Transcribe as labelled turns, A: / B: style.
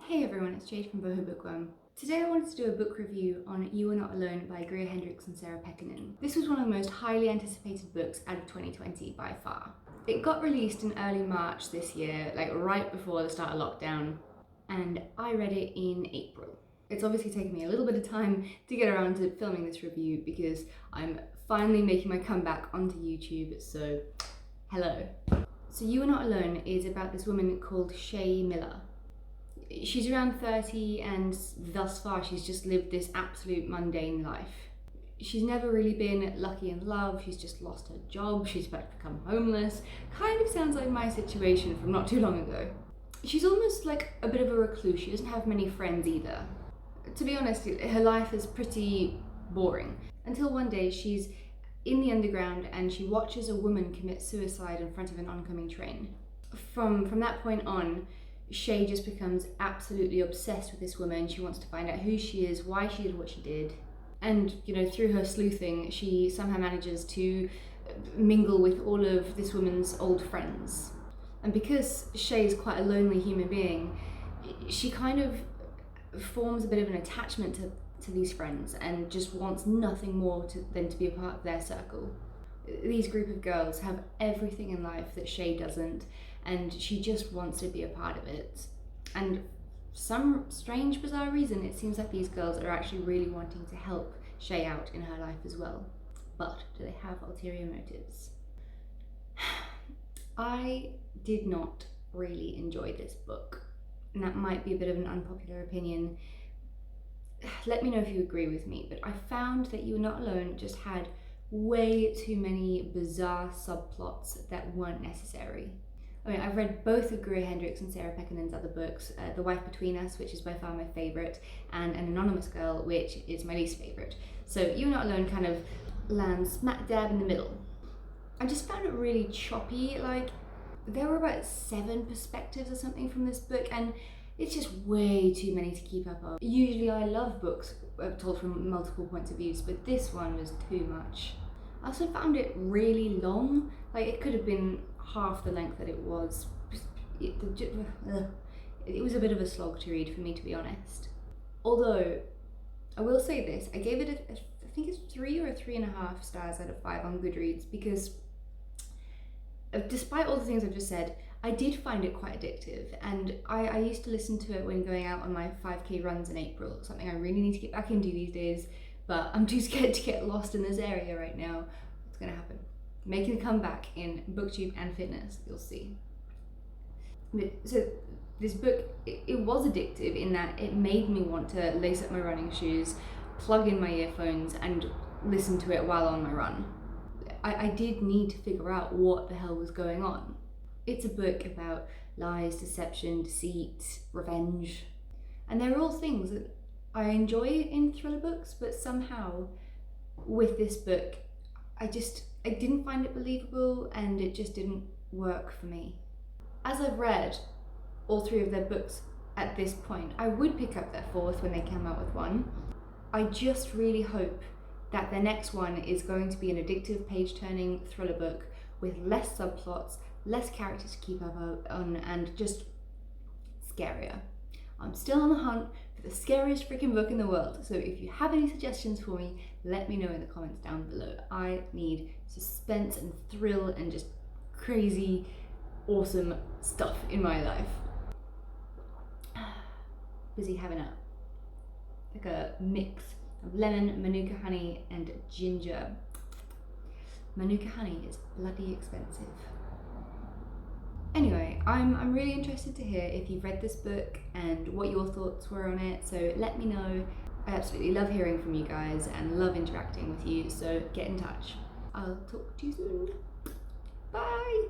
A: Hey everyone, it's Jade from Boho Bookworm. Today I wanted to do a book review on You Are Not Alone by Greer Hendricks and Pekkanen. This was one of the most highly anticipated books out of 2020 by far. It got released in early March this year, like right before the start of lockdown, and I read it in April. It's obviously taken me a little bit of time to get around to filming this review because I'm finally making my comeback onto YouTube, so hello. So You Are Not Alone is about this woman called Shay Miller. She's around 30 and thus far she's just lived this absolute mundane life. She's never really been lucky in love, she's just lost her job, she's about to become homeless. Kind of sounds like my situation from not too long ago. She's almost like a bit of a recluse, she doesn't have many friends either. To be honest, her life is pretty boring. Until one day she's in the underground and she watches a woman commit suicide in front of an oncoming train. From that point on, Shay just becomes absolutely obsessed with this woman. She wants to find out who she is, why she did what she did. And, you know, through her sleuthing, she somehow manages to mingle with all of this woman's old friends. And because Shay is quite a lonely human being, she kind of forms a bit of an attachment to these friends and just wants nothing more than to be a part of their circle. These group of girls have everything in life that Shay doesn't, and she just wants to be a part of it. And for some strange, bizarre reason, it seems like these girls are actually really wanting to help Shay out in her life as well. But do they have ulterior motives? I did not really enjoy this book, and that might be a bit of an unpopular opinion. Let me know if you agree with me, but I found that You Are Not Alone just had way too many bizarre subplots that weren't necessary. I mean, I've read both of Greer Hendricks and Pekkanen's other books, The Wife Between Us, which is by far my favourite, and An Anonymous Girl, which is my least favourite. So You Are Not Alone kind of lands smack dab in the middle. I just found it really choppy. Like, there were about 7 perspectives or something from this book, and it's just way too many to keep up of. Usually I love books told from multiple points of views, but this one was too much. I also found it really long. Like, it could have been half the length that it was. It was a bit of a slog to read for me, to be honest. Although, I will say this, I gave it I think it's 3 or 3.5 stars out of 5 on Goodreads, because despite all the things I've just said, I did find it quite addictive, and I used to listen to it when going out on my 5k runs in April, something I really need to get back into these days, but I'm too scared to get lost in this area right now. It's gonna happen. Making a comeback in booktube and fitness, you'll see. So this book, it was addictive in that it made me want to lace up my running shoes, plug in my earphones, and listen to it while on my run. I did need to figure out what the hell was going on. It's a book about lies, deception, deceit, revenge, and they're all things that I enjoy in thriller books, but somehow with this book, I didn't find it believable, and it just didn't work for me. As I've read all 3 of their books at this point, I would pick up their 4th when they came out with one. I just really hope that their next one is going to be an addictive, page-turning thriller book with less subplots, less characters to keep up on, and just scarier. I'm still on the hunt for the scariest freaking book in the world, so if you have any suggestions for me, let me know in the comments down below. I need suspense and thrill and just crazy, awesome stuff in my life. Busy having a mix of lemon, manuka honey, and ginger. Manuka honey is bloody expensive. Anyway, I'm really interested to hear if you've read this book and what your thoughts were on it, so let me know. I absolutely love hearing from you guys and love interacting with you, so get in touch. I'll talk to you soon. Bye!